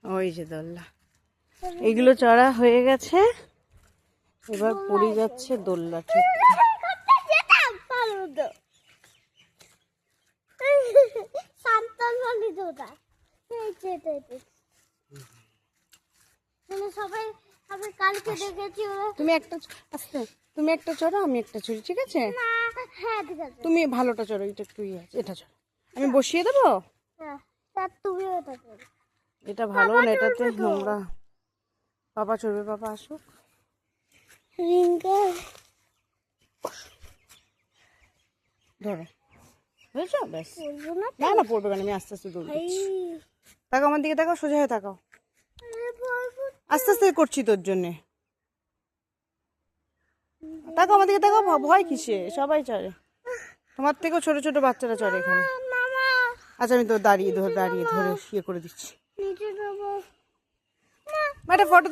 ওই যে দোলনা, এগুলো চড়া হয়ে গেছে, এবার পড়ে যাচ্ছে দোলনা ঠিক। তুমি একটা আস্তে, তুমি একটা চড়ো, আমি একটা চড়ি, ঠিক আছে? তুমি ভালোটা চড়ো, এটা একটু ইয়ে আছে, এটা চড়ো, আমি বসিয়ে দেবো। এটা ভালো না, এটাতে নোংরা। বাবা চড়বে, বাবা আসুক। ধরো, বুঝেছো? ব্যাস, না না পড়বে কেন, আমি আস্তে আস্তে দৌড় দিচ্ছি। তাকাও আমার দিকে, তাকাও, সোজা হয়ে তাকাও, আস্তে আস্তে করছি তোর জন্যে। তাকাও আমার দিকে, তাকাও, ভয় কিসে, সবাই চড়ে, তোমার থেকেও ছোট ছোট বাচ্চারা চড়ে এখানে। আচ্ছা আমি তো দাঁড়িয়ে ধরে ইয়ে করে দিচ্ছি।